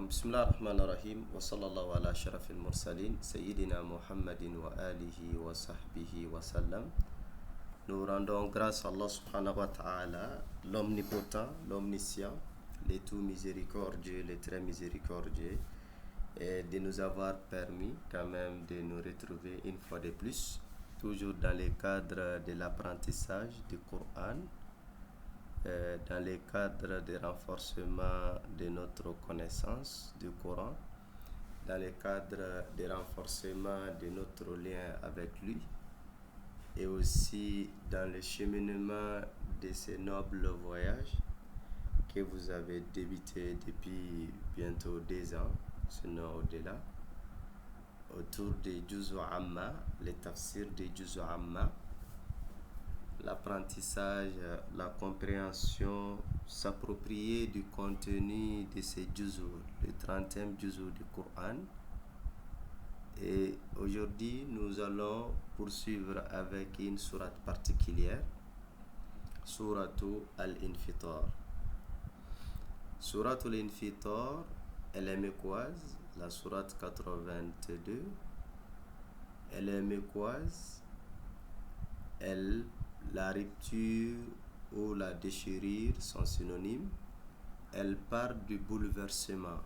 بسم الله الرحمن الرحيم وصلى الله على شرف المرسلين سيدنا محمد وآله وصحبه وسلم. Nous rendons grâce à Allah subhanahu wa ta'ala, l'omnipotent, l'omniscient, le tout miséricordieux, le très miséricordieux, et de nous avoir permis quand même de nous retrouver une fois de plus, toujours dans le cadre de l'apprentissage du Coran, dans le cadre de renforcement de notre connaissance du Coran, dans le cadre de renforcement de notre lien avec lui, et aussi dans le cheminement de ce noble voyage que vous avez débuté depuis bientôt 2 ans, sinon au-delà, autour de Juz'u Amma, le tafsir de Juz'u Amma, l'apprentissage, la compréhension, s'approprier du contenu de ces juz'u, le 30e juz'u du Coran. Et aujourd'hui, nous allons poursuivre avec une sourate particulière, Suratu Al-Infitar. Suratu Al-Infitar, elle est mécoise, la sourate 82. Elle est mécoise, la rupture ou la déchirure sont synonymes. Elle parle du bouleversement,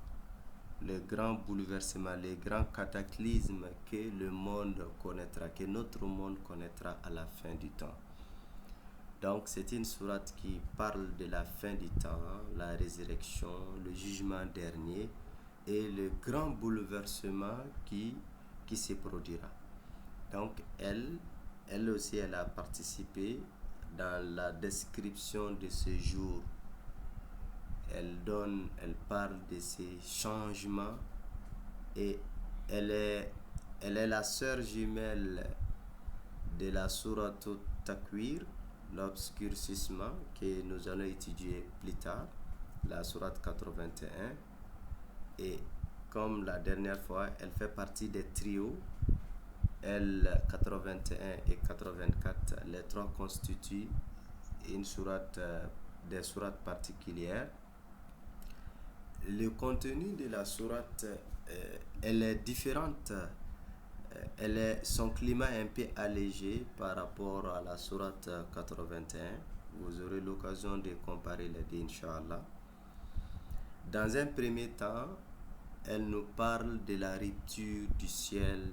le grand bouleversement, les grands cataclysmes que le monde connaîtra, que notre monde connaîtra à la fin du temps. Donc c'est une sourate qui parle de la fin du temps, la résurrection, le jugement dernier et le grand bouleversement qui se produira. Donc elle aussi, elle a participé dans la description de ce jour. Elle parle de ces changements et elle est la sœur jumelle de la sourate Takwir, l'obscurcissement, que nous allons étudier plus tard, la sourate 81. Et comme la dernière fois, elle fait partie des trios. L81 et 84, les trois constituent une sourate, des sourates particulières. Le contenu de la sourate, elle est différente. Son climat est un peu allégé par rapport à la sourate 81. Vous aurez l'occasion de comparer les deux, Inch'Allah. Dans un premier temps, elle nous parle de la rupture du ciel.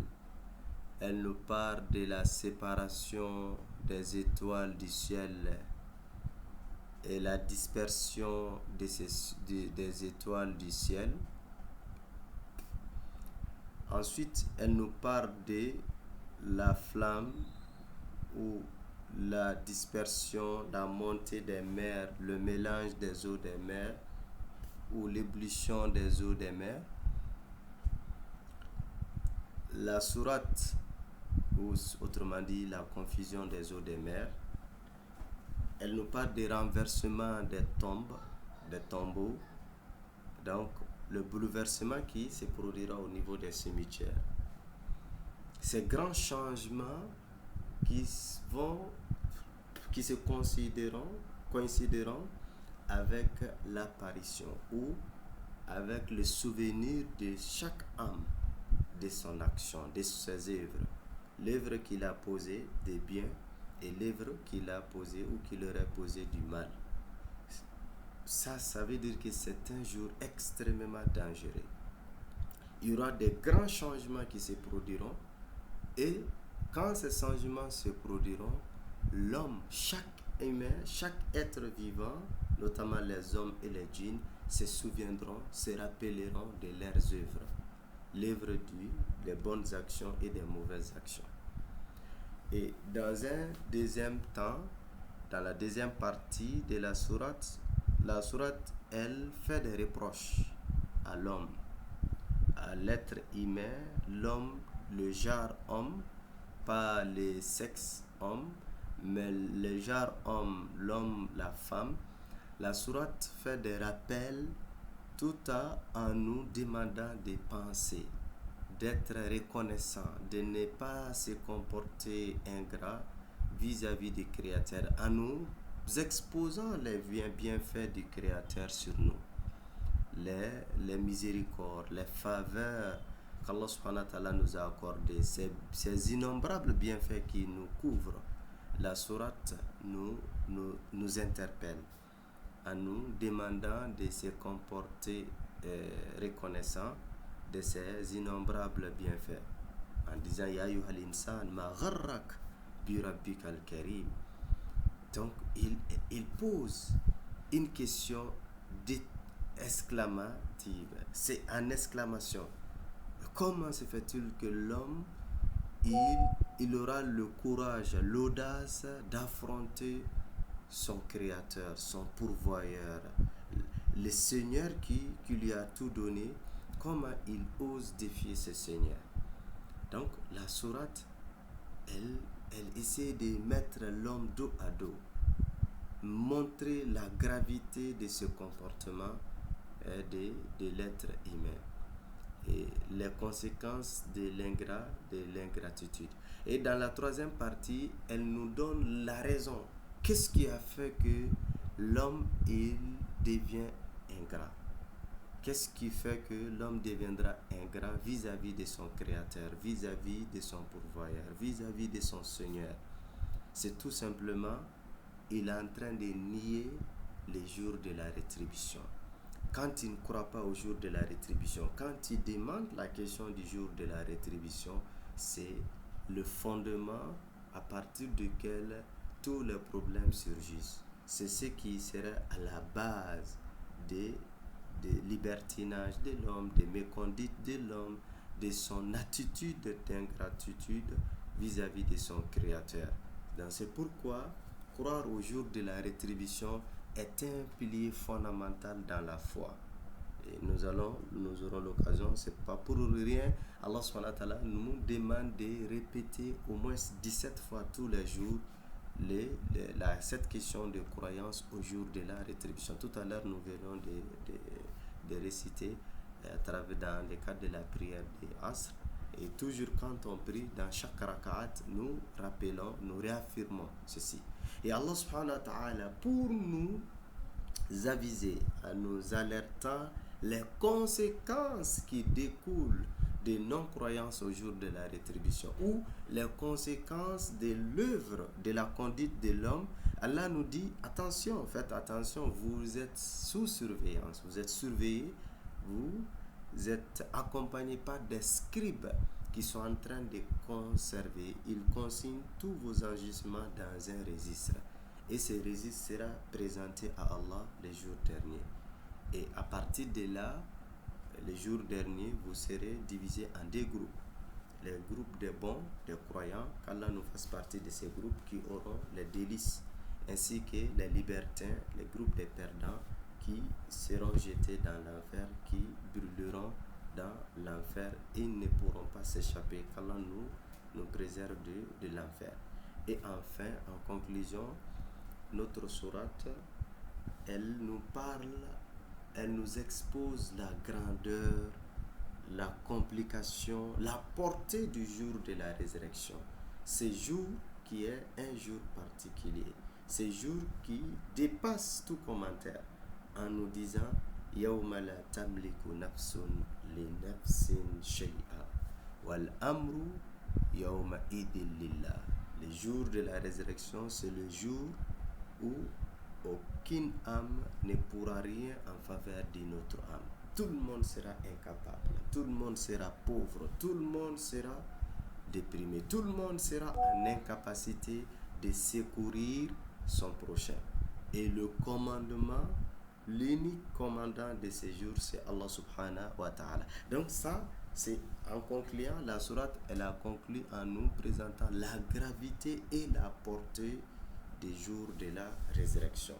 Elle nous parle de la séparation des étoiles du ciel et la dispersion des étoiles du ciel. Ensuite, elle nous parle de la flamme ou la dispersion, la montée des mers, le mélange des eaux des mers ou l'ébullition des eaux des mers. La sourate, ou autrement dit la confusion des eaux des mers, elle nous parle des renversements des tombeaux, donc le bouleversement qui se produira au niveau des cimetières. Ces grands changements qui se coïncideront avec l'apparition ou avec le souvenir de chaque âme de son action, de ses œuvres. L'œuvre qu'il a posée des biens et l'œuvre qu'il a posée ou qu'il aurait posé du mal. Ça veut dire que c'est un jour extrêmement dangereux. Il y aura des grands changements qui se produiront et quand ces changements se produiront, l'homme, chaque humain, chaque être vivant, notamment les hommes et les djinns, se souviendront, se rappelleront de leurs œuvres. L'œuvre des bonnes actions et des mauvaises actions. Et dans un deuxième temps, dans la deuxième partie de la sourate, elle fait des reproches à l'homme, à l'être humain, l'homme, le genre homme, pas le sexe homme, mais le genre homme, l'homme, la femme. La sourate fait des rappels tout en nous demandant de penser, d'être reconnaissant, de ne pas se comporter ingrat vis-à-vis du Créateur, en nous exposant les bienfaits du Créateur sur nous. les miséricordes, les faveurs qu'Allah subhanahu wa ta'ala nous a accordées, ces innombrables bienfaits qui nous couvrent, la sourate nous interpelle en nous demandant de se comporter reconnaissant de ces innombrables bienfaits, en disant Ya ayyuhal insan ma gharrak bi rabbikal karim. Donc il pose une question exclamative, c'est en exclamation. Comment se fait-il que l'homme il aura le courage, l'audace d'affronter son créateur, son pourvoyeur, le Seigneur qui lui a tout donné? Comment il ose défier ce Seigneur? Donc la sourate, elle essaie de mettre l'homme dos à dos, montrer la gravité de ce comportement de l'être humain et les conséquences de l'ingratitude. Et dans la troisième partie, elle nous donne la raison. Qu'est-ce qui a fait que l'homme il devient ingrat? Qu'est-ce qui fait que l'homme deviendra ingrat vis-à-vis de son créateur, vis-à-vis de son pourvoyeur, vis-à-vis de son Seigneur? C'est tout simplement, il est en train de nier les jours de la rétribution. Quand il ne croit pas au jour de la rétribution, quand il demande la question du jour de la rétribution, c'est le fondement à partir duquel tous les problèmes surgissent. C'est ce qui serait à la base des libertinage de l'homme, des méconduites de l'homme, de son attitude d'ingratitude vis-à-vis de son créateur. Donc c'est pourquoi croire au jour de la rétribution est un pilier fondamental dans la foi. Et nous aurons l'occasion, c'est pas pour rien, Allah subhanahu wa ta'ala nous demande de répéter au moins 17 fois tous les jours cette question de croyance au jour de la rétribution. Tout à l'heure, nous venons de réciter dans le cadre de la prière de Asr. Et toujours quand on prie, dans chaque raka'at, nous rappelons, nous réaffirmons ceci. Et Allah subhanahu wa ta'ala, pour nous aviser, en nous alertant les conséquences qui découlent des non-croyances au jour de la rétribution ou les conséquences de l'œuvre, de la conduite de l'homme, Allah nous dit attention, faites attention, vous êtes sous surveillance, vous êtes surveillés, vous êtes accompagnés par des scribes qui sont en train de conserver, ils consignent tous vos agissements dans un registre. Et ce registre sera présenté à Allah les jours derniers. Et à partir de là, les jours derniers, vous serez divisés en deux groupes. Les groupes des bons, des croyants, qu'Allah nous fasse partie de ces groupes qui auront les délices, ainsi que les libertins, les groupes des perdants qui seront jetés dans l'enfer, qui brûleront dans l'enfer et ne pourront pas s'échapper, qu'Allah nous préserve de l'enfer. Et enfin, en conclusion, notre sourate, elle nous parle, elle nous expose la grandeur, la complication, la portée du jour de la résurrection. Ce jour qui est un jour particulier, ce jour qui dépasse tout commentaire en nous disant Yawma la tamliku nafsun li nafsin shay'a wal amru yawma idin lillah. Le jour de la résurrection, c'est le jour où aucune âme ne pourra rien en faveur de notre âme. Tout le monde sera incapable, tout le monde sera pauvre, tout le monde sera déprimé, tout le monde sera en incapacité de secourir son prochain. Et le commandement, l'unique commandant de ce jour, c'est Allah subhanahu wa ta'ala. Donc ça, c'est en concluant, la sourate, elle a conclu en nous présentant la gravité et la portée des jours de la résurrection.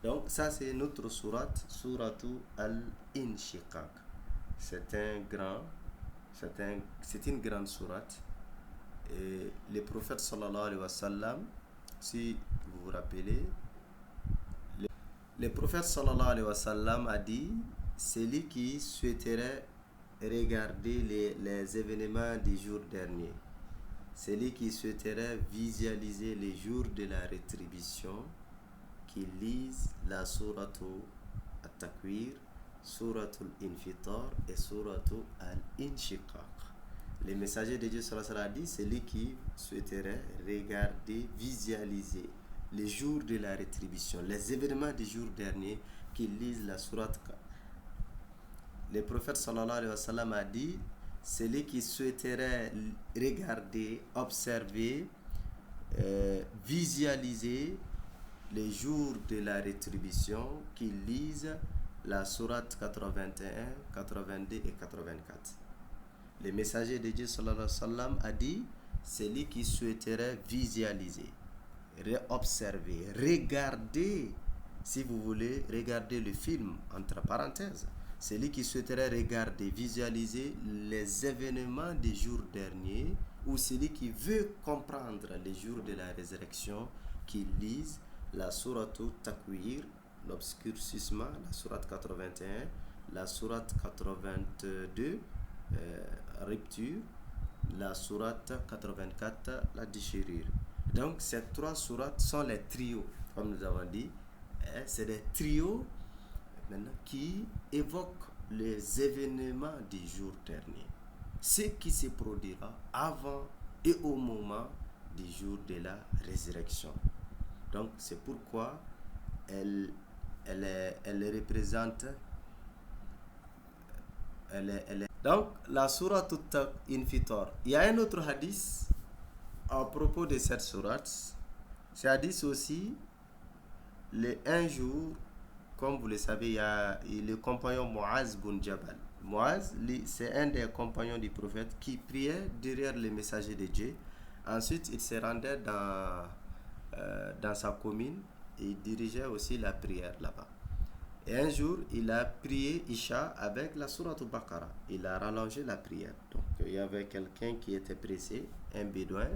Donc ça, c'est notre sourate, suratu al-Inshiqaq. C'est une grande sourate. Et le prophète sallallahu alayhi wa sallam, si vous vous rappelez, le prophète sallallahu alayhi wa sallam a dit, celui qui souhaiterait regarder les événements du jour dernier, celui qui souhaiterait visualiser les jours de la rétribution, qui lise la sourate At-Takwir, Suratul Infitar et Suratul Al-Inshiqaq. Les messagers de Dieu sallallahu alayhi wa sallam a dit, celui qui souhaiterait regarder, visualiser les jours de la rétribution, les événements des jours derniers, qui lisent la sourate. Le prophète sallallahu alayhi wa sallam a dit, celui qui souhaiterait regarder, observer, visualiser les jours de la rétribution, qui lisent la sourate 81, 82 et 84. Le messager de Dieu sallallahu alayhi wa sallam a dit, celui qui souhaiterait visualiser, observer, regarder, si vous voulez, regarder le film, entre parenthèses, celui qui souhaiterait regarder, visualiser les événements des jours derniers, ou celui qui veut comprendre les jours de la résurrection, qui lise la sourate Takwir, l'obscurcissement, la sourate 81, la sourate 82, rupture, la sourate 84, la déchirure. Donc ces trois sourates sont les trios, comme nous avons dit. C'est des trios maintenant qui évoquent les événements des jours derniers, ce qui se produira avant et au moment du jour de la résurrection. Donc c'est pourquoi elle représente. Donc la sourate Infitar. Il y a un autre hadith à propos de cette sourate. Ce hadith aussi, un jour, comme vous le savez, il y a le compagnon Muaz bin Jabal. Muaz, c'est un des compagnons du prophète qui priait derrière le messager de Dieu. Ensuite, il se rendait dans sa commune et il dirigeait aussi la prière là-bas. Et un jour, il a prié Isha avec la sourate Baqara. Il a rallongé la prière. Donc, il y avait quelqu'un qui était pressé, un bédouin.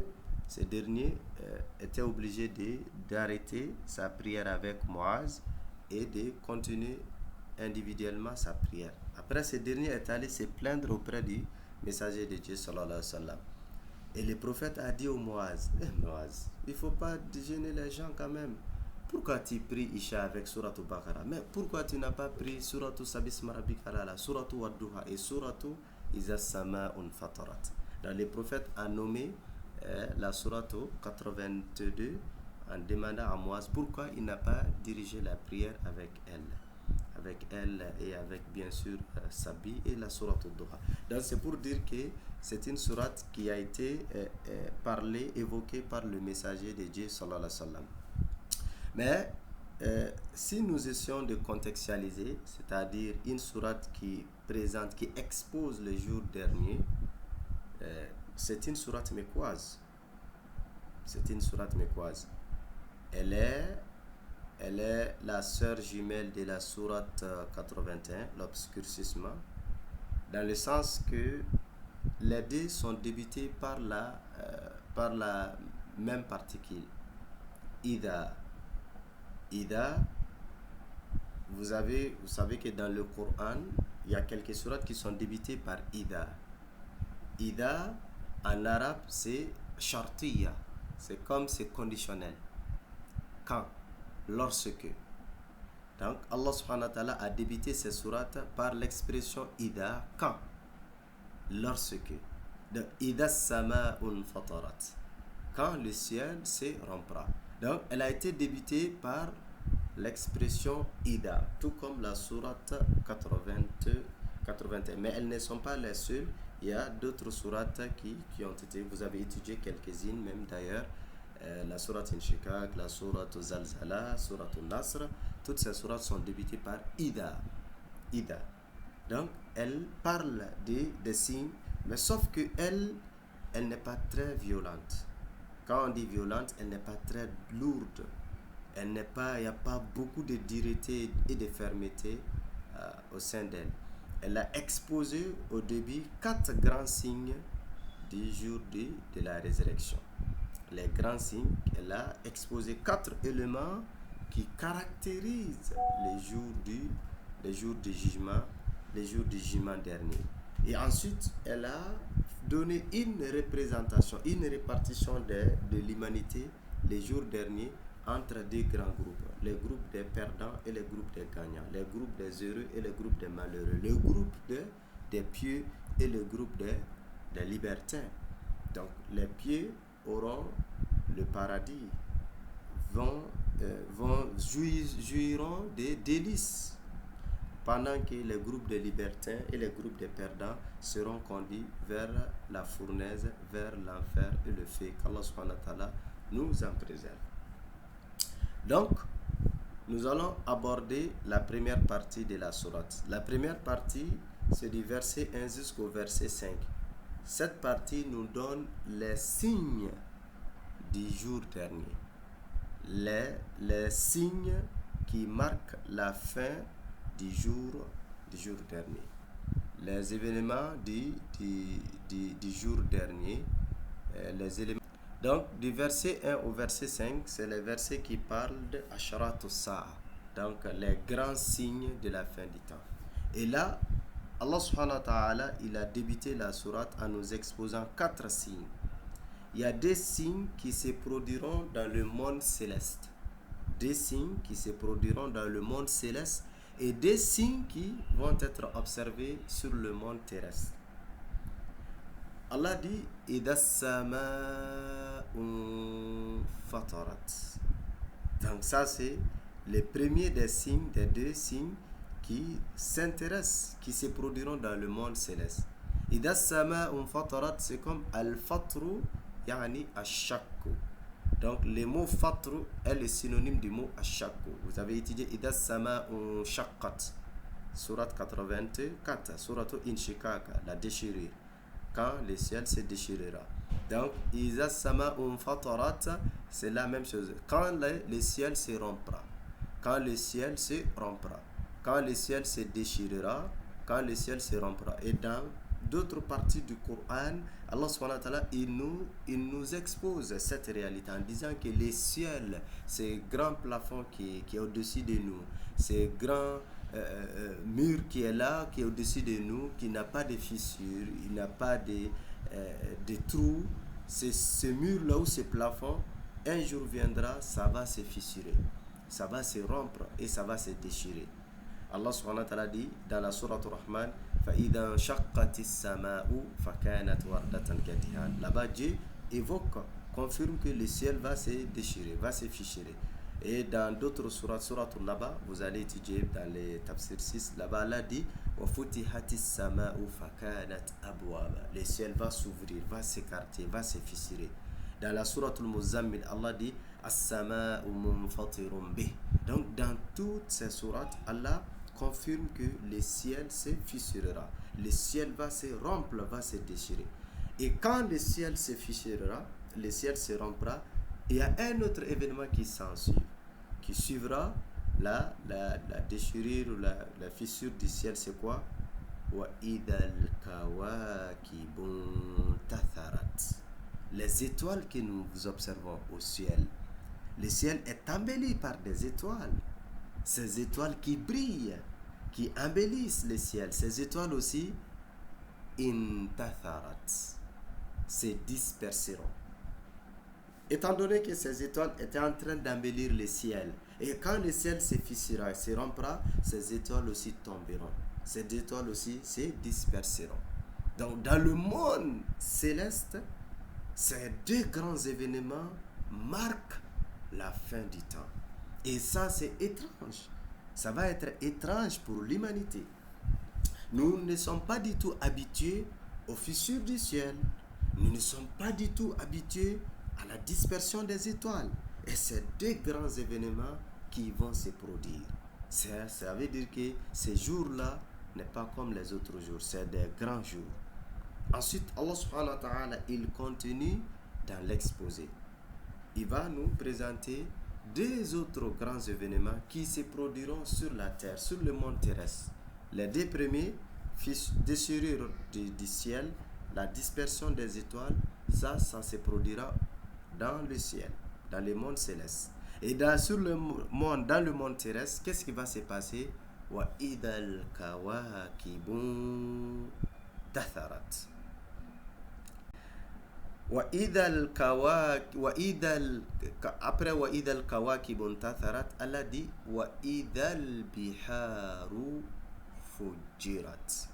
Ce dernier était obligé d'arrêter sa prière avec Muaz et de continuer individuellement sa prière. Après, ce dernier est allé se plaindre auprès du messager de Dieu, sallallahu alayhi wa sallam. Et le prophète a dit au Muaz, Muaz, il ne faut pas gêner les gens quand même. Pourquoi tu pries Isha avec Suratu Baqara? Mais pourquoi tu n'as pas pris Suratu Sabisma Rabbika Ala, Suratu Wadduha et Suratu Iza Sama'un Fatarat? Donc le prophète a nommé la Suratu 82 en demandant à Muaz pourquoi il n'a pas dirigé la prière avec elle et avec bien sûr Sabi et la Suratu Duha. Donc c'est pour dire que c'est une sourate qui a été évoquée par le messager de Dieu sallallahu alayhi wa sallam. Mais si nous essayons de contextualiser, c'est-à-dire une sourate qui expose le jour dernier, c'est une sourate mécoise. C'est une sourate mécoise. Elle est la sœur jumelle de la sourate 81, l'obscurcissement, dans le sens que les deux sont débutés par la même particule. Ida, vous savez que dans le Coran, il y a quelques sourates qui sont débutées par Ida. Ida, en arabe, c'est shartiya. C'est comme c'est conditionnel. Quand, lorsque. Donc, Allah subhanahu wa ta'ala a débuté ces sourates par l'expression Ida, quand, lorsque. Donc, Ida sama'un fatarat. Quand le ciel se rompra. Donc, elle a été débutée par l'expression Ida, tout comme la sourate 81. Mais elles ne sont pas les seules. Il y a d'autres sourates qui ont été, vous avez étudié quelques-unes, même d'ailleurs, la sourate Inshiqaq, la sourate Zalzala, sourate Nasr, toutes ces sourates sont débutées par Ida. Donc, elle parle des signes, mais sauf que elle n'est pas très violente. Quand on dit violente, elle n'est pas très lourde. Il n'y a pas beaucoup de dureté et de fermeté au sein d'elle. Elle a exposé au début 4 grands signes du jour de la résurrection. Les grands signes, elle a exposé 4 éléments qui caractérisent les jours du jugement dernier. Et ensuite, elle a donné une répartition de l'humanité les jours derniers entre 2 grands groupes. les groupes des perdants et les groupes des gagnants, les groupes des heureux et les groupes des malheureux, le groupe des pieux et le groupe des libertins. Donc les pieux auront le paradis, jouiront des délices, pendant que les groupes des libertins et les groupes des perdants seront conduits vers la fournaise, vers l'enfer et le feu. Qu'Allah subhanahu wa ta'ala nous en préserve. Donc, nous allons aborder la première partie de la sourate. La première partie, c'est du verset 1 jusqu'au verset 5. Cette partie nous donne les signes du jour dernier. Les signes qui marquent la fin du jour dernier. Les événements du jour dernier. Les éléments. Donc, du verset 1 au verset 5, c'est les versets qui parlent de Asharat al-Sa'a, donc les grands signes de la fin du temps. Et là, Allah subhanahu wa ta'ala, il a débuté la sourate en nous exposant 4 signes. Il y a des signes qui se produiront dans le monde céleste. Des signes qui se produiront dans le monde céleste et des signes qui vont être observés sur le monde terrestre. Allah dit Idha as-sama'u fatarat. Donc ça c'est le premier des signes, des 2 signes qui s'intéressent, qui se produiront dans le monde céleste. Idha as-sama'u fatarat, c'est comme al-fatru yani ash-shakku. Donc le mot fatru est le synonyme du mot ash-shakku. Vous avez étudié Idha as-sama'u shaqqat, sourate 84, sourate Inshikaka, la déchirure, quand le ciel se déchirera. Donc, Iza sama'un fatarat, c'est la même chose. Quand le ciel se rompra, quand le ciel se rompra, quand le ciel se déchirera, quand le ciel se rompra. Et dans d'autres parties du Coran, Allah subhanahu wa ta'ala, il nous expose cette réalité en disant que le ciel, ce grand plafond qui est au-dessus de nous, ce grand mur qui est là, qui est au-dessus de nous, qui n'a pas de fissures, il n'a pas de trous, c'est ce mur-là ou ce plafond, un jour viendra, ça va se fissurer, ça va se rompre et ça va se déchirer. Allah subhanahu wa ta'ala dit dans la sourate Ar-Rahman, فَإِذَا انشَقَّتِ السَّمَاءُ فَكَانَتْ وَرْدَةً كَالدِّهَانِ. Là-bas, Dieu évoque, confirme que le ciel va se déchirer, va se fissurer. Et dans d'autres sourates là-bas, vous allez étudier dans les tafsir 6, là-bas, Allah dit وَفُتِحَتِ السَّمَاءُ فَكَانَتْ أَبْوَابًا. Le ciel va s'ouvrir, va s'écarter, va se fissurer. Dans la sourate Al-Muzammil, Allah dit as-sama'u munfatirun bih. Donc dans toutes ces sourates, Allah confirme que le ciel se fissurera, le ciel va se rompre, va se déchirer. Et quand le ciel se fissurera, le ciel se rompra, il y a un autre événement qui s'ensuit, qui suivra la déchirure ou la fissure du ciel. C'est quoi? وَإِذَا الْكَوَاكِبُ انْتَثَرَتْ. Les étoiles que nous observons au ciel, le ciel est embelli par des étoiles. Ces étoiles qui brillent, qui embellissent le ciel, ces étoiles aussi, intatharat, se disperseront. Étant donné que ces étoiles étaient en train d'embellir le ciel, et quand le ciel se fissura, se rompra, ces étoiles aussi tomberont. Ces étoiles aussi se disperseront. Donc dans le monde céleste, ces 2 grands événements marquent la fin du temps. Et ça, c'est étrange. Ça va être étrange pour l'humanité. Nous ne sommes pas du tout habitués aux fissures du ciel. Nous ne sommes pas du tout habitués à la dispersion des étoiles. Et ces 2 grands événements qui vont se produire. Ça veut dire que ces jours-là n'est pas comme les autres jours. C'est des grands jours. Ensuite, Allah subhanahu wa ta'ala, il continue dans l'exposé. Il va nous présenter 2 autres grands événements qui se produiront sur la terre, sur le monde terrestre. Les 2 premiers, déchirure du ciel, la dispersion des étoiles, ça se produira dans le ciel, dans le monde céleste. Et dans le monde terrestre, qu'est-ce qui va se passer? وَإِذَا الْكَوَاكِبُ انْتَثَرَتْ. Après wa idal kawakib untatharat, Allah dit wa idal biharu fujirat.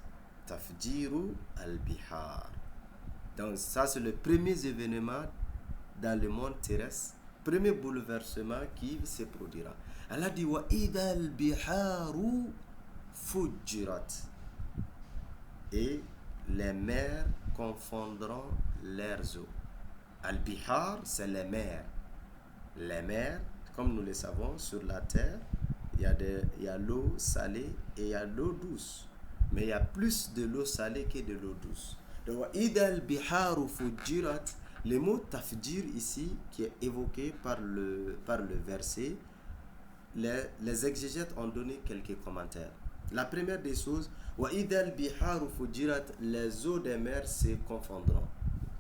Tafjiru al bihar. Donc ça c'est le premier événement dans le monde terrestre, premier bouleversement qui se produira. Allah dit wa idal biharu fujirat. Et les mers confondront leurs eaux. Al-Bihar, c'est les mers. Les mers, comme nous le savons, sur la terre, il y a l'eau salée et il y a l'eau douce. Mais il y a plus de l'eau salée que de l'eau douce. Donc, idal biharu fujirat, le mot tafjir ici, qui est évoqué par le verset, les exégètes ont donné quelques commentaires. La première des choses, wa idal biharu fujirat, les eaux des mers se confondront.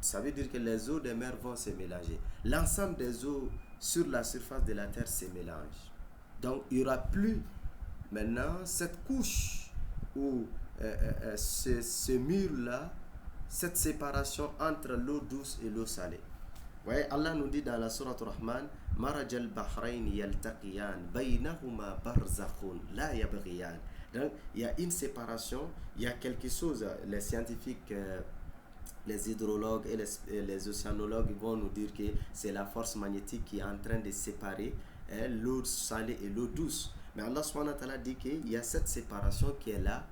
Ça veut dire que les eaux des mers vont se mélanger. L'ensemble des eaux sur la surface de la terre se mélange. Donc il n'y aura plus maintenant cette couche ou ce mur-là, cette séparation entre l'eau douce et l'eau salée. Vous voyez, Allah nous dit dans la sourate Rahman, Marajal Bahrain yaltaqiyan, baynahuma barzakhun, la yabghiyan. Donc, il y a une séparation, il y a quelque chose, les scientifiques, les hydrologues et les océanologues vont nous dire que c'est la force magnétique qui est en train de séparer l'eau salée et l'eau douce. Mais Allah subhanahu wa ta'ala dit qu'il y a cette séparation qui est là,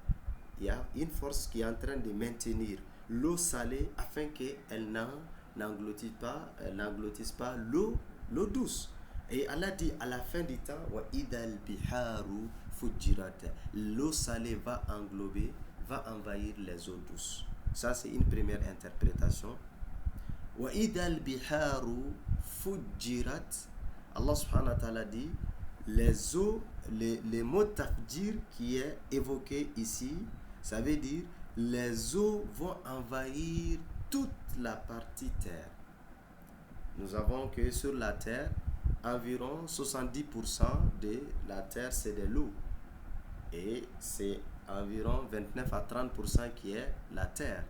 il y a une force qui est en train de maintenir l'eau salée afin qu'elle n'engloutisse pas l'eau douce. Et Allah dit à la fin du temps, wa idal biharu fujirat, l'eau salée va envahir les eaux douces. Ça c'est une première interprétation. Wa idal biharu fujirat, Allah subhanahu wa ta'ala dit les eaux, les mots tafjir qui est évoqué ici, ça veut dire les eaux vont envahir toute la partie terre. Nous avons que sur la terre, environ 70% de la terre c'est de l'eau. Et c'est environ 29 à 30% qui est la terre.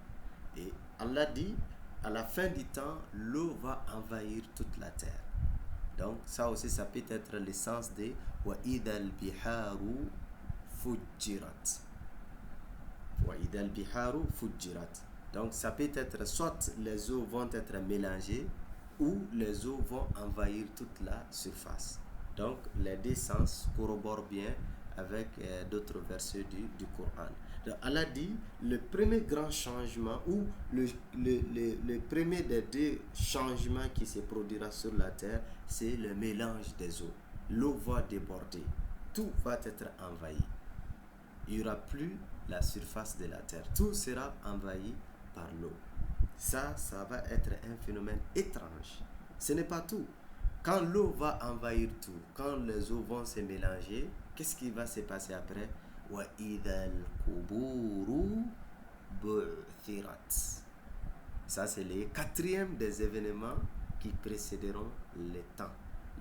Et Allah dit, à la fin du temps, l'eau va envahir toute la terre. Donc ça aussi, ça peut être l'essence de wa idal biharu fujirat. Wa idal biharu fujirat. Donc ça peut être soit les eaux vont être mélangées ou les eaux vont envahir toute la surface. Donc les deux sens corroborent bien avec d'autres versets du Coran. Donc Allah dit le premier grand changement ou le premier des deux changements qui se produira sur la terre, c'est le mélange des eaux. L'eau va déborder, tout va être envahi. Il n'y aura plus la surface de la terre, tout sera envahi par l'eau. Ça va être un phénomène étrange. Ce n'est pas tout. Quand l'eau va envahir tout, quand les eaux vont se mélanger, qu'est-ce qui va se passer après? Wa idal kuburu bu'thirat. Ça c'est le quatrième des événements qui précéderont le temps,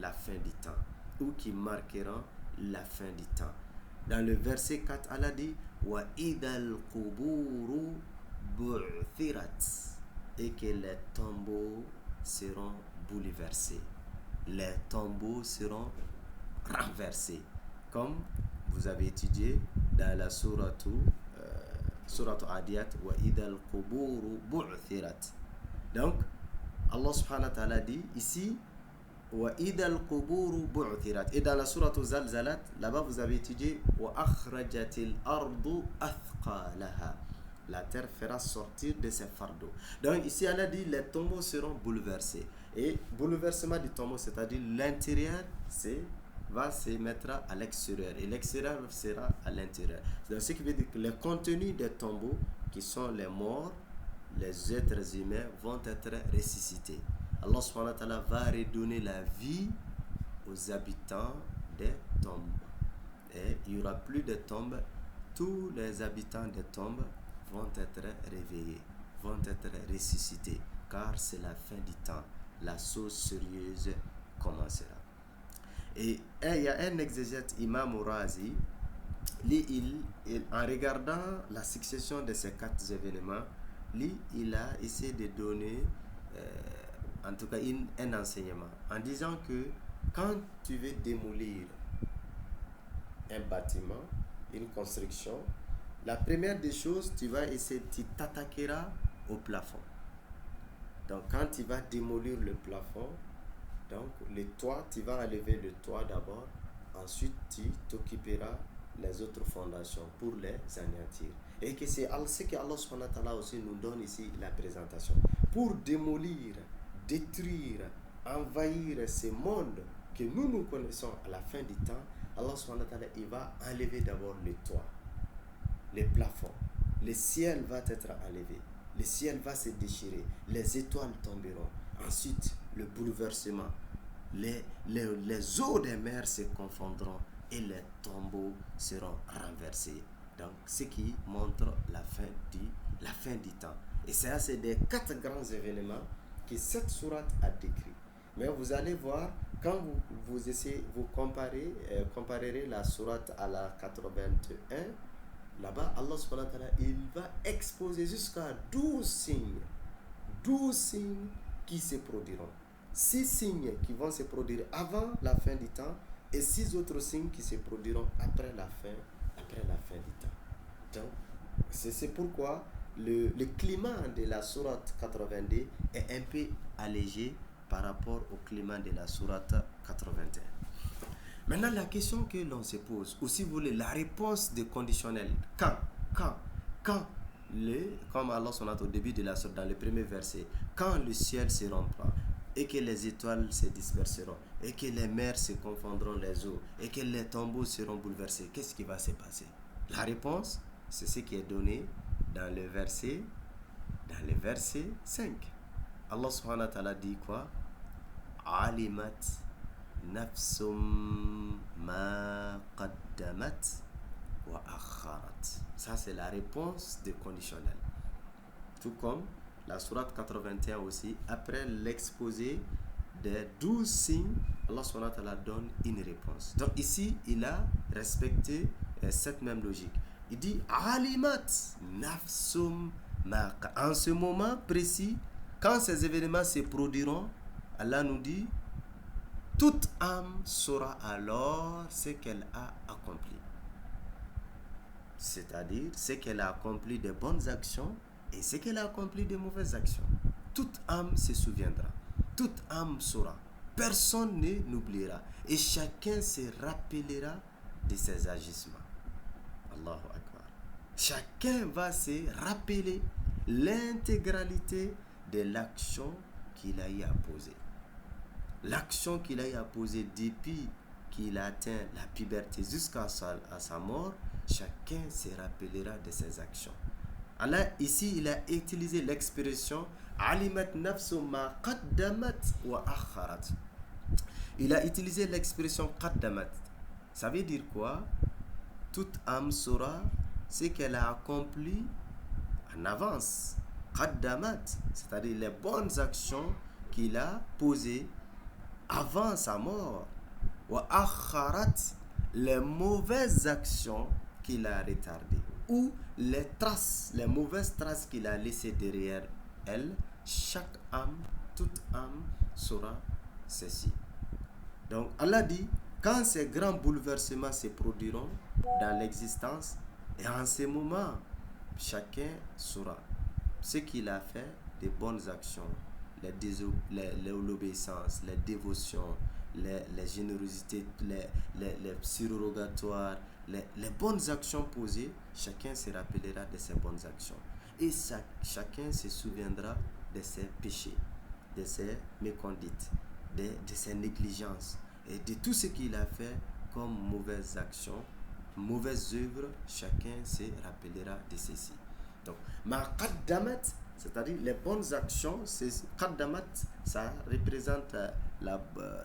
la fin du temps, ou qui marqueront la fin du temps. Dans le verset 4, Allah dit wa idal kuburu bu'thirat, et que les tombeaux seront bouleversés. Les tombeaux seront renversés. Comme vous avez étudié dans la sourate Adiyat, wa idal quburu bu'thirat. Donc, Allah subhanahu wa ta'ala dit ici, wa idal quburu bu'thirat. Et dans la sourate Zalzalat, là-bas vous avez étudié, wa akhrajatil ardu athqalaha. La terre fera sortir de ses fardeaux. Donc ici, Allah dit, les tombeaux seront bouleversés. Et bouleversement du tombeau, c'est-à-dire l'intérieur, va se mettre à l'extérieur et l'extérieur sera à l'intérieur. C'est ce qui veut dire que les contenus des tombeaux, qui sont les morts, les êtres humains, vont être ressuscités. Allah subhanahu wa ta'ala va redonner la vie aux habitants des tombes. Et il n'y aura plus de tombes. Tous les habitants des tombes vont être réveillés, vont être ressuscités, car c'est la fin du temps. La chose sérieuse commencera. Et il y a un exégète, Imam Razi, en regardant la succession de ces quatre événements, il a essayé de donner en tout cas un enseignement, en disant que quand tu veux démolir un bâtiment, une construction, la première des choses, tu t'attaqueras au plafond. Donc quand tu vas démolir le plafond, donc le toit, tu vas enlever le toit d'abord, ensuite tu t'occuperas les autres fondations pour les anéantir. Et que c'est ce que Allah subhanahu wa ta'ala aussi nous donne ici la présentation. Pour démolir, détruire, envahir ce monde que nous connaissons à la fin du temps, Allah subhanahu wa ta'ala, il va enlever d'abord le toit, les plafonds. Le ciel va être enlevé. Le ciel va se déchirer. Les étoiles tomberont. Ensuite, le bouleversement. Les eaux des mers se confondront et les tombeaux seront renversés. Donc, ce qui montre la fin du temps. Et ça, c'est des 4 grands événements que cette sourate a décrit. Mais vous allez voir, quand vous comparerez la sourate à la 81, là-bas, Allah subhanahu wa ta'ala, il va exposer jusqu'à 12 signes. 12 signes qui se produiront. 6 signes qui vont se produire avant la fin du temps et 6 autres signes qui se produiront après la fin du temps. Donc, c'est pourquoi le climat de la sourate 82 est un peu allégé par rapport au climat de la sourate 81. Maintenant, la question que l'on se pose, ou si vous voulez, la réponse de conditionnel, quand, comme Allah sonate au début de la sourate, dans le premier verset, quand le ciel se rompra, et que les étoiles se disperseront, et que les mers se confondront les eaux, et que les tombeaux seront bouleversés, qu'est-ce qui va se passer? La réponse, c'est ce qui est donné dans le verset 5. Allah subhanahu wa ta'ala dit quoi? Alimat nafsum ma qaddamat wa akharat. Ça, c'est la réponse de conditionnel. Tout comme la sourate 81 aussi, après l'exposé des 12 signes, Allah subhanahu wa ta'ala donne une réponse. Donc ici, il a respecté cette même logique. Il dit alimat nafsum ma. En ce moment précis, quand ces événements se produiront, Allah nous dit toute âme saura alors ce qu'elle a accompli. C'est-à-dire ce qu'elle a accompli de bonnes actions et ce qu'elle a accompli de mauvaises actions. Toute âme se souviendra. Toute âme saura. Personne ne n'oubliera. Et chacun se rappellera de ses agissements. Allahu Akbar. Chacun va se rappeler l'intégralité de l'action qu'il a eu à poser. L'action qu'il a eu à poser depuis qu'il a atteint la puberté jusqu'à sa mort, chacun se rappellera de ses actions. Allah, ici, il a utilisé l'expression alimat nafsu ma qaddamat wa akharat. Il a utilisé l'expression qaddamat. Ça veut dire quoi? Toute âme saura ce qu'elle a accompli en avance. Qaddamat, c'est-à-dire les bonnes actions qu'il a posées avant sa mort. Wa akharat, les mauvaises actions qu'il a retardées. Ou les mauvaises traces qu'il a laissées derrière elle. Chaque âme, toute âme saura ceci. Donc Allah dit, quand ces grands bouleversements se produiront dans l'existence, et en ce moment, chacun saura ce qu'il a fait de bonnes actions, l'obéissance, les dévotions, les générosités, les surrogatoires, les bonnes actions posées, chacun se rappellera de ses bonnes actions. Et chacun se souviendra de ses péchés, de ses méconduites, de ses négligences et de tout ce qu'il a fait comme mauvaises actions, mauvaises œuvres, chacun se rappellera de ceci. Donc, ma qaddamat, c'est-à-dire les bonnes actions, qaddamat, ça représente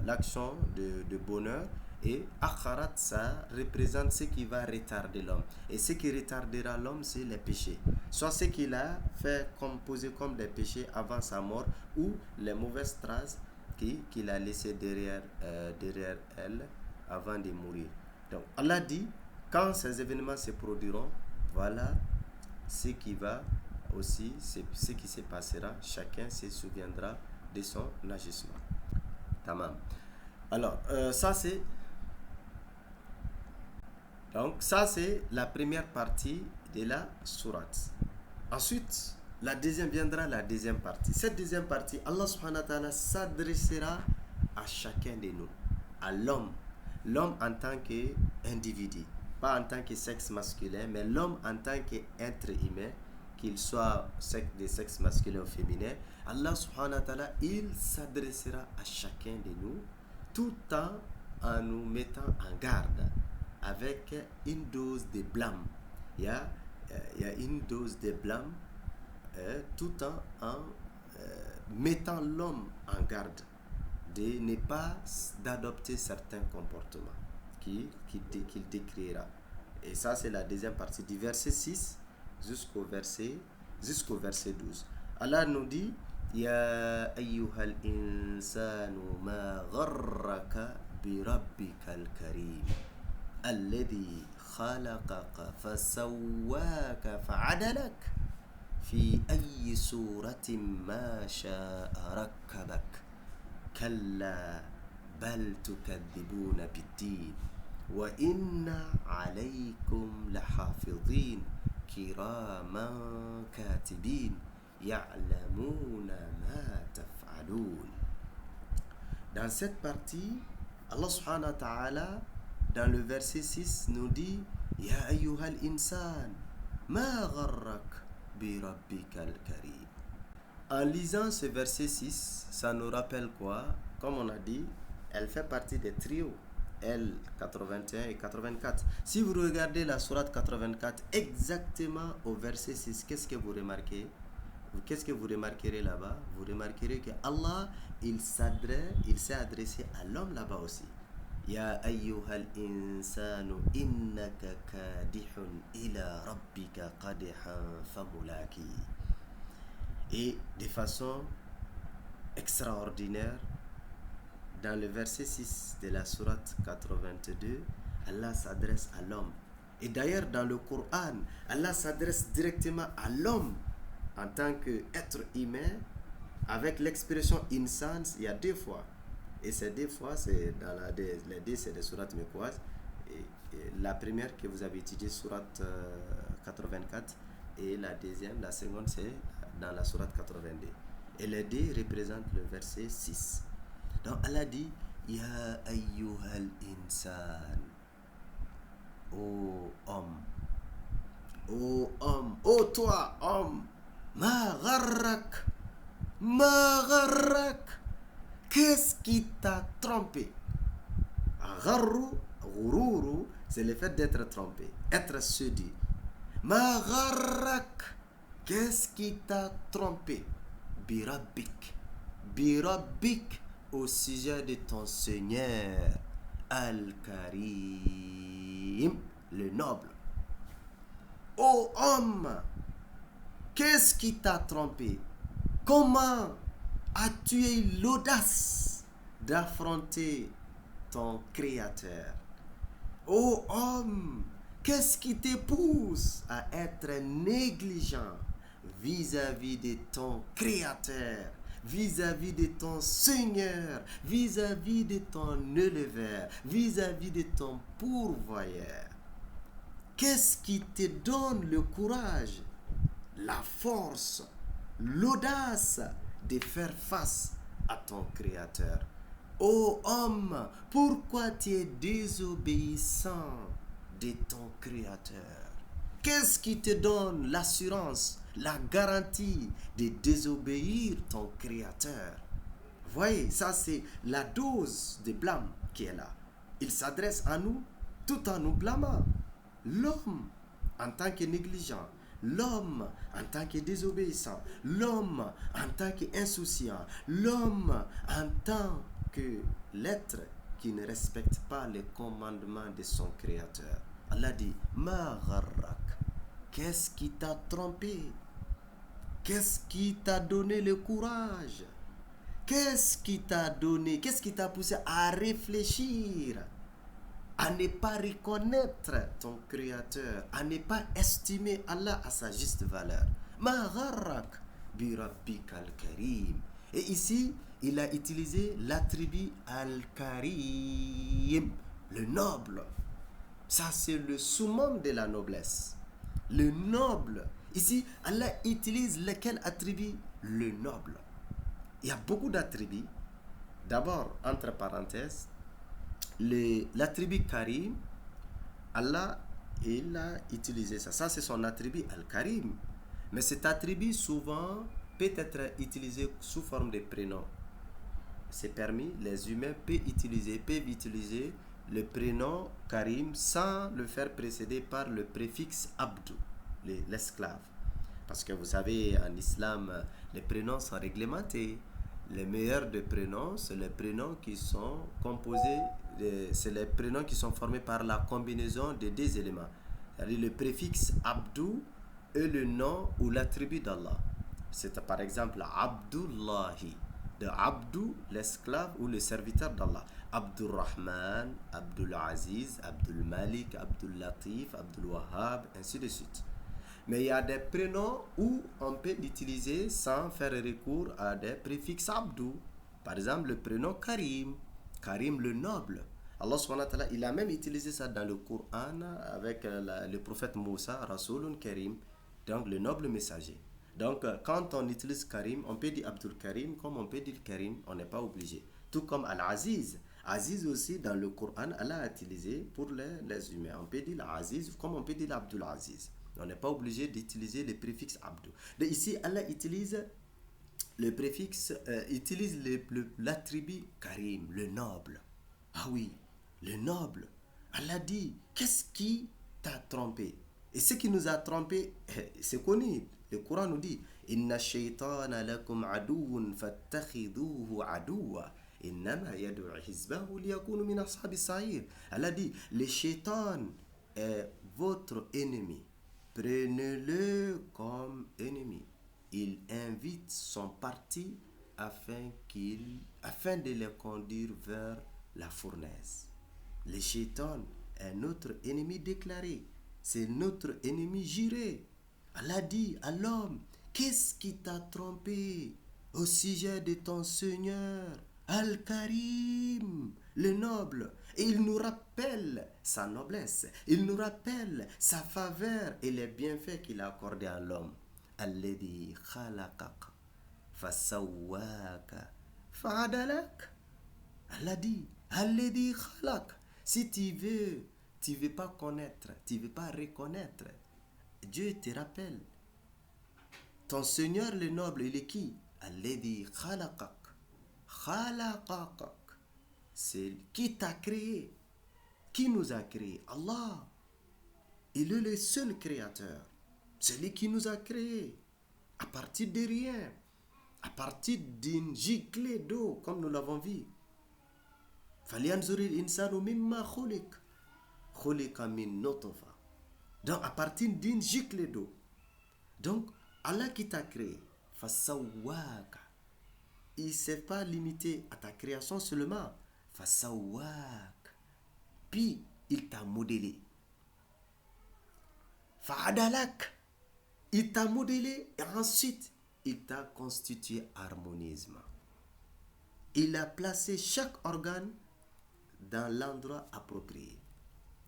l'action de bonheur, et akharat, ça représente ce qui va retarder l'homme. Et ce qui retardera l'homme, c'est les péchés. Soit ce qu'il a fait posé comme des péchés avant sa mort, ou les mauvaises traces qu'il a laissées derrière elle avant de mourir. Donc Allah dit, quand ces événements se produiront, voilà ce qui va aussi ce qui se passera. Chacun se souviendra de son agissement. Tamam. Alors, ça c'est la première partie de la sourate. Ensuite, la deuxième viendra, la deuxième partie. Cette deuxième partie, Allah subhanahu wa ta'ala s'adressera à chacun de nous, à l'homme. L'homme en tant qu'individu, pas en tant que sexe masculin, mais l'homme en tant qu'être humain, qu'il soit de sexe masculin ou féminin. Allah subhanahu wa ta'ala, il s'adressera à chacun de nous tout en nous mettant en garde avec une dose de blâme. Il y a une dose de blâme tout en mettant l'homme en garde de ne pas d'adopter certains comportements qu'il décrira. Et ça, c'est la deuxième partie du verset 6 jusqu'au verset 12. Allah nous dit Ya ayyuhal insanu ma gharraka bi rabbikal karim alladhi khalaqaka fasawwaka fa'adalak fi ayyi suratin ma sha'a rakkabak kalla bal tukadhibuna bid-din wa inna alaykum lahafidhin kiraman katibin ya'lamuna ma taf'alun. Dans cette partie, Allah subhanahu wa ta'ala, dans le verset 6, nous dit Ya ayyuhal insan ma gharrak bi rabbikal karim. En lisant ce verset 6, ça nous rappelle quoi? Comme on a dit, elle fait partie des trios L81 et 84. Si vous regardez la sourate 84 exactement au verset 6, qu'est-ce que vous remarquez? Qu'est-ce que vous remarquerez là-bas? Vous remarquerez que Allah, il s'est adressé à l'homme là-bas aussi. Ya ayyuhal insanu innaka kadihun ila rabbika qadihan famulaki. Et de façon extraordinaire, dans le verset 6 de la sourate 82, Allah s'adresse à l'homme. Et d'ailleurs, dans le Coran, Allah s'adresse directement à l'homme en tant qu'être humain, avec l'expression insan, il y a deux fois. Et ces deux fois, c'est dans les deux, c'est des sourates mécoises. Et la première que vous avez étudiée, sourate 84, et la seconde, c'est dans la sourate 82. Et les deux représentent le verset 6. Donc Allah dit Ya ayyuhal insan, ô homme, ô toi homme, ma gharrak, qu'est-ce qui t'a trompé? Ghururu, c'est le fait d'être trompé, être séduit. Ma gharrak, qu'est-ce qui t'a trompé? Birabbik, au sujet de ton Seigneur Al-Karim, le noble. Ô homme, qu'est-ce qui t'a trompé? Comment as-tu eu l'audace d'affronter ton Créateur? Ô homme, qu'est-ce qui te pousse à être négligent vis-à-vis de ton Créateur, vis-à-vis de ton Seigneur, vis-à-vis de ton éleveur, vis-à-vis de ton pourvoyeur? Qu'est-ce qui te donne le courage, la force, l'audace de faire face à ton Créateur? Ô homme, pourquoi tu es désobéissant de ton Créateur? Qu'est-ce qui te donne l'assurance, la garantie de désobéir ton Créateur? Voyez, ça c'est la dose de blâme qui est là. Il s'adresse à nous tout en nous blâmant. L'homme en tant que négligent, l'homme en tant que désobéissant, l'homme en tant qu'insouciant, l'homme en tant que l'être qui ne respecte pas les commandements de son Créateur. Allah dit Ma gharrak, qu'est-ce qui t'a trompé? Qu'est-ce qui t'a donné le courage? Qu'est-ce qui t'a poussé à réfléchir, à ne pas reconnaître ton Créateur, à ne pas estimer Allah à sa juste valeur? Ma gharrak bi rabbika al-karim. Et ici, il a utilisé l'attribut al-karim, le noble. Ça, c'est le summum de la noblesse. Le noble. Ici, Allah utilise lequel attribut? Le noble. Il y a beaucoup d'attributs. D'abord, entre parenthèses, l'attribut Karim, Allah, il a utilisé ça. Ça, c'est son attribut Al-Karim. Mais cet attribut, souvent, peut être utilisé sous forme de prénom. C'est permis, les humains peuvent utiliser le prénom Karim sans le faire précéder par le préfixe Abdou, l'esclave. Parce que vous savez, en islam, les prénoms sont réglementés. Les meilleurs des prénoms, c'est les prénoms qui sont composés, c'est les prénoms qui sont formés par la combinaison de deux éléments. C'est-à-dire le préfixe Abdou et le nom ou l'attribut d'Allah. C'est par exemple Abdullahi. De Abdou, l'esclave ou le serviteur d'Allah. Abdul Rahman, Abdul Aziz, Abdul Malik, Abdul Latif, Abdul Wahhab, ainsi de suite. Mais il y a des prénoms où on peut l'utiliser sans faire recours à des préfixes Abdou. Par exemple, le prénom Karim, Karim le noble. Allah subhanahu wa ta'ala, il a même utilisé ça dans le Coran avec le prophète Moussa, Rasulun Karim, donc le noble messager. Donc, quand on utilise Karim, on peut dire Abdul Karim, comme on peut dire Karim, on n'est pas obligé. Tout comme Al-Aziz. Aziz aussi, dans le Coran, Allah a utilisé pour les humains. On peut dire l'Aziz, comme on peut dire Abdul Aziz. On n'est pas obligé d'utiliser le préfixe Abdou. Donc ici, Allah utilise le préfixe, utilise l'attribut Karim, le noble. Ah oui, le noble. Allah dit, qu'est-ce qui t'a trompé? Et ce qui nous a trompé, c'est connu. Le Coran nous dit, Inna shaytana lakum aduun fattakhiduhu aduwa. Innama yad'u hizbahu liyakunu min ashabis sa'ir. Allah dit, le shaitan est votre ennemi. Prenez-le comme ennemi. Il invite son parti afin de les conduire vers la fournaise. Le shaitan est notre ennemi déclaré. C'est notre ennemi juré. Allah dit à l'homme, qu'est-ce qui t'a trompé au sujet de ton Seigneur Al-Karim, le noble? Et il nous rappelle sa noblesse, il nous rappelle sa faveur et les bienfaits qu'il a accordés à l'homme. Alladhi khalaqak fasawwaka fa'adalak. Allah dit, Alladhi khalaq. Si tu veux pas connaître, tu veux pas reconnaître, Dieu te rappelle. Ton Seigneur le noble, il est qui? Alladhi khalaqak. Khalaqak. C'est qui t'a créé. Qui nous a créé? Allah. Il est le seul créateur. C'est lui qui nous a créés. À partir de rien. À partir d'une giclée d'eau, comme nous l'avons vu. Falyanzuril insanu mimma khuliq. Khuliqa min nutfa. Donc, à partir d'une giclée d'eau. Donc, Allah qui t'a créé. Fasawwaka. Il ne s'est pas limité à ta création seulement. Fasawwak. Puis, il t'a modélé. Fa'adalak. Il t'a modélé et ensuite, il t'a constitué harmonieusement. Il a placé chaque organe dans l'endroit approprié.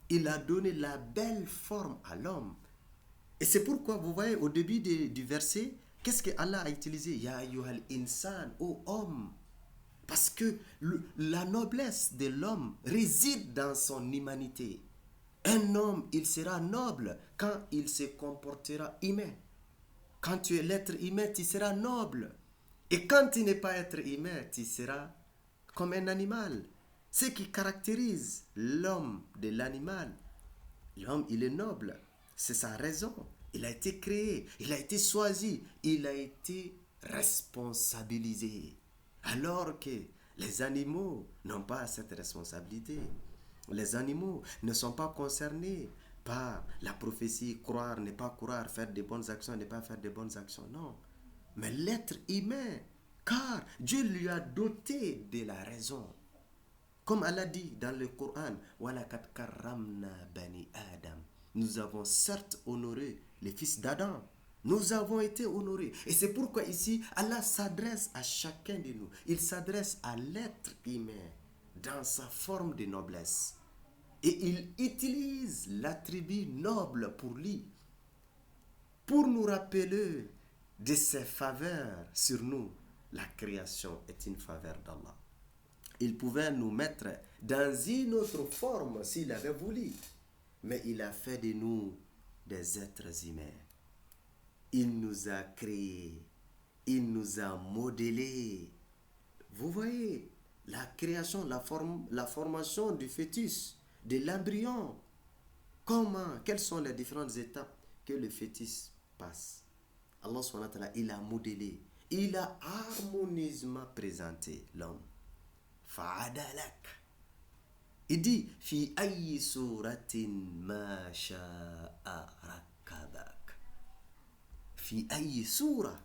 Il a donné la belle forme à l'homme. Et c'est pourquoi, vous voyez, au début du verset, qu'est-ce que Allah a utilisé? Ya ayyuhal insan, ô homme. Parce que la noblesse de l'homme réside dans son humanité. Un homme, il sera noble quand il se comportera humain. Quand tu es l'être humain, tu seras noble. Et quand tu n'es pas être humain, tu seras comme un animal. Ce qui caractérise l'homme de l'animal, l'homme, il est noble. C'est sa raison. Il a été créé, il a été choisi, il a été responsabilisé. Alors que les animaux n'ont pas cette responsabilité. Les animaux ne sont pas concernés par la prophétie, croire, ne pas croire, faire de bonnes actions, ne pas faire de bonnes actions. Non. Mais l'être humain, car Dieu lui a doté de la raison. Comme Allah dit dans le Coran, وَلَقَدْ كَرَّمْنَا بَنِي آدَمَ. Nous avons certes honoré les fils d'Adam. Nous avons été honorés. Et c'est pourquoi ici, Allah s'adresse à chacun de nous. Il s'adresse à l'être humain dans sa forme de noblesse. Et il utilise l'attribut noble pour lui, pour nous rappeler de ses faveurs sur nous. La création est une faveur d'Allah. Il pouvait nous mettre dans une autre forme s'il avait voulu. Mais il a fait de nous des êtres humains. Il nous a créés. Il nous a modélés. Vous voyez, la création, la formation du fœtus, de l'embryon. Comment, quelles sont les différentes étapes que le fœtus passe? Allah subhanahu wa ta'ala, il a modélé. Il a harmonieusement présenté l'homme. Fa'adalak. Il dit, fi ayyi suratin ma sha'a rakabak. Fi ayyi surah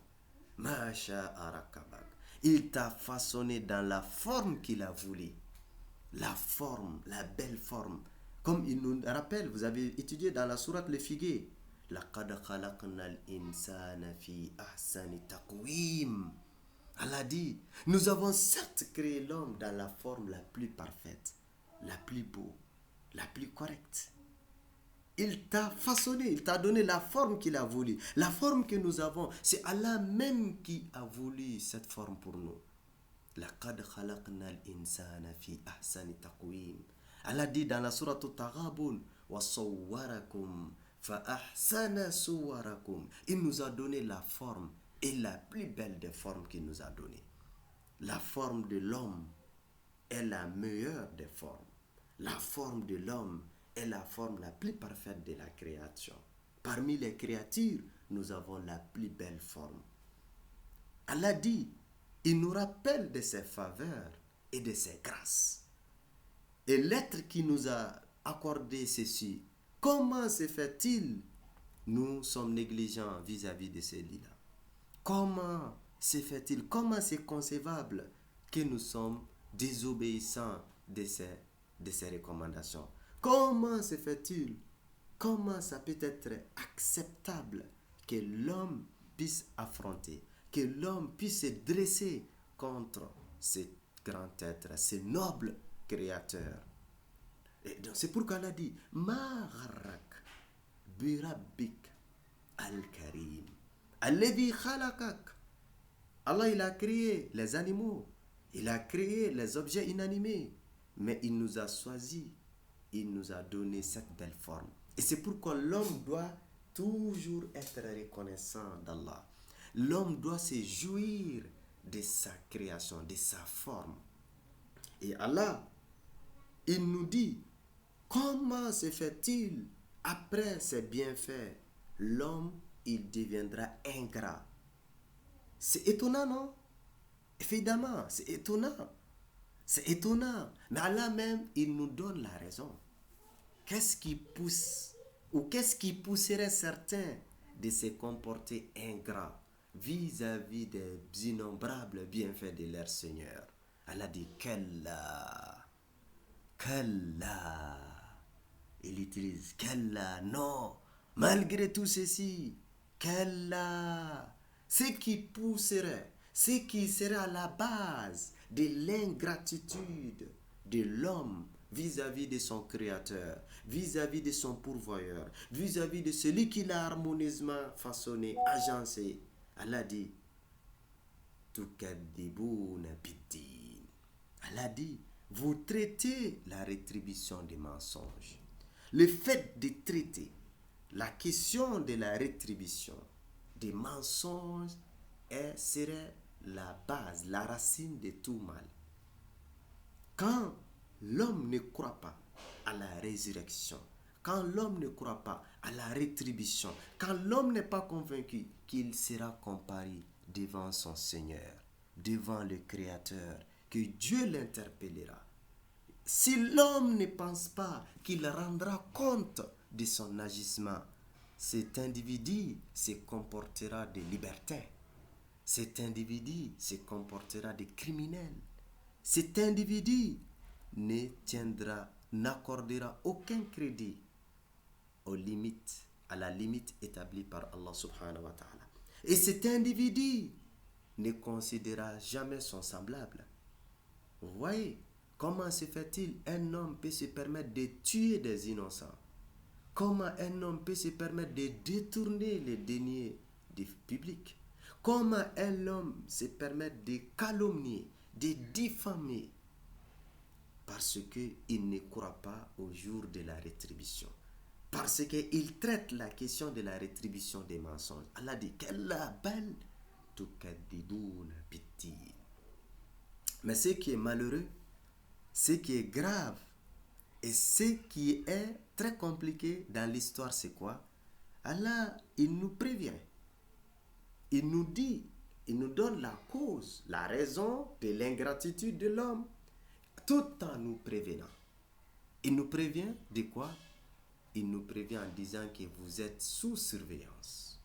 ma sha'a rakabak. Il t'a façonné dans la forme qu'il a voulu. La forme, la belle forme. Comme il nous rappelle, vous avez étudié dans la sourate le figuier. لَقَدْ خَلَقْنَا الْإِنسَانَ فِي أَحْسَنِ تَقْوِيمٍ. Allah dit, nous avons certes créé l'homme dans la forme la plus parfaite, la plus beau, la plus correcte. Il t'a façonné, il t'a donné la forme qu'il a voulu. La forme que nous avons, c'est Allah même qui a voulu cette forme pour nous. لَقَدْ خَلَقْنَا الْإِنسَانَ فِي أَحْسَنِ تَقْوِيمٍ. Allah dit dans la sourate Al-Taghabun, وَصَوَّرَكُمْ فَأَحْسَنَ صُوَرَكُمْ. Il nous a donné la forme et la plus belle des formes qu'il nous a données. La forme de l'homme est la meilleure des formes. La forme de l'homme est la forme la plus parfaite de la création. Parmi les créatures, nous avons la plus belle forme. Allah dit, il nous rappelle de ses faveurs et de ses grâces. Et l'être qui nous a accordé ceci, comment se fait-il? Nous sommes négligents vis-à-vis de celui-là. Comment se fait-il? Comment c'est concevable que nous sommes désobéissants de ces recommandations? Comment se fait-il? Comment ça peut être acceptable que l'homme puisse affronter, que l'homme puisse se dresser contre ce grand être, ce noble créateur? Et donc c'est pourquoi Allah dit Ma gharrak bi rabbik al-karim alladhi khalaqak. Allah, il a créé les animaux, il a créé les objets inanimés, mais il nous a choisis, il nous a donné cette belle forme. Et c'est pourquoi l'homme doit toujours être reconnaissant d'Allah. L'homme doit se jouir de sa création, de sa forme. Et Allah, il nous dit, comment se fait-il, après ses bienfaits, l'homme, il deviendra ingrat? C'est étonnant, non? Évidemment, c'est étonnant. C'est étonnant. Mais Allah même, il nous donne la raison. Qu'est-ce qui pousse, ou qu'est-ce qui pousserait certains de se comporter ingrats vis-à-vis des innombrables bienfaits de leur Seigneur? Allah dit, Kalla. Il utilise Kalla, non. Malgré tout ceci, Kalla. Ce qui pousserait, ce qui serait à la base de l'ingratitude de l'homme vis-à-vis de son créateur, vis-à-vis de son pourvoyeur, vis-à-vis de celui qui l'a harmonieusement façonné, agencé. Allah dit, Tukadibouna biddin. Allah dit, vous traitez la rétribution des mensonges. Le fait de traiter la question de la rétribution des mensonges serait la base, la racine de tout mal. Quand l'homme ne croit pas à la résurrection, quand l'homme ne croit pas à la rétribution, quand l'homme n'est pas convaincu qu'il sera comparé devant son Seigneur, devant le Créateur, que Dieu l'interpellera, si l'homme ne pense pas qu'il rendra compte de son agissement, cet individu se comportera de libertin. Cet individu se comportera de criminel. Cet individu n'accordera aucun crédit aux limites à la limite établie par Allah subhanahu wa ta'ala. Et cet individu ne considérera jamais son semblable. Vous voyez, comment se fait-il un homme peut se permettre de tuer des innocents? Comment un homme peut se permettre de détourner les deniers du public? Comment un homme se permet de calomnier, de diffamer? Parce qu'il ne croit pas au jour de la rétribution. Parce qu'il traite la question de la rétribution des mensonges. Allah dit qu'Allah bal tukadidoun piti. Mais ce qui est malheureux, ce qui est grave et ce qui est très compliqué dans l'histoire, c'est quoi? Allah, il nous prévient. Il nous dit, il nous donne la cause, la raison de l'ingratitude de l'homme, tout en nous prévenant. Il nous prévient de quoi? Il nous prévient en disant que vous êtes sous surveillance.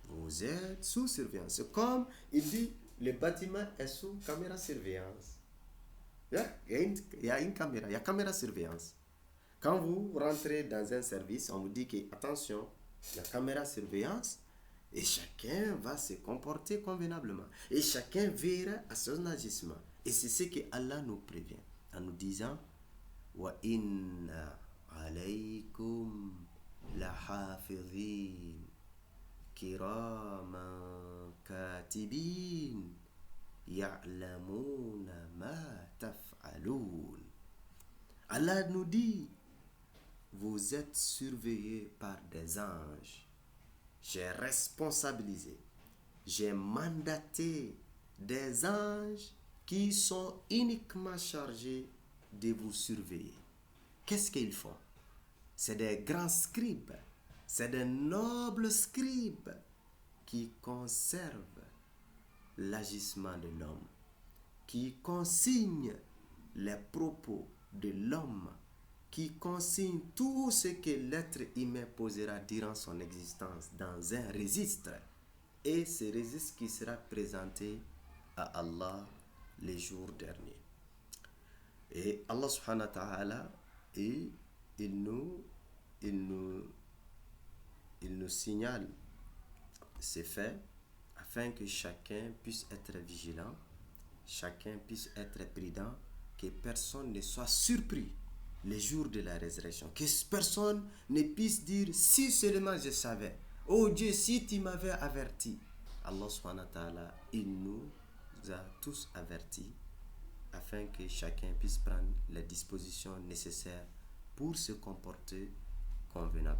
Vous êtes sous surveillance. Comme il dit, le bâtiment est sous caméra surveillance. Il y a une caméra, il y a caméra surveillance. Quand vous rentrez dans un service, on vous dit que, attention, la caméra surveillance, et chacun va se comporter convenablement. Et chacun verra à son agissement. Et c'est ce que Allah nous prévient en nous disant wa inna alaykum la hafidhin kiraman katibin ya'lamuna ma taf'alun. Allah nous dit, vous êtes surveillés par des anges. J'ai responsabilisé, j'ai mandaté des anges qui sont uniquement chargés de vous surveiller. Qu'est-ce qu'ils font? C'est des grands scribes, c'est des nobles scribes qui conservent l'agissement de l'homme, qui consignent les propos de l'homme, qui consigne tout ce que l'être humain posera durant son existence dans un registre. Et ce registre qui sera présenté à Allah les jours derniers. Et Allah subhanahu wa ta'ala, il nous signale ces faits afin que chacun puisse être vigilant, chacun puisse être prudent, que personne ne soit surpris les jours de la résurrection, que personne ne puisse dire si seulement je savais, oh Dieu, si tu m'avais averti. Allah subhanahu wa ta'ala, il nous a tous avertis afin que chacun puisse prendre les dispositions nécessaires pour se comporter convenablement.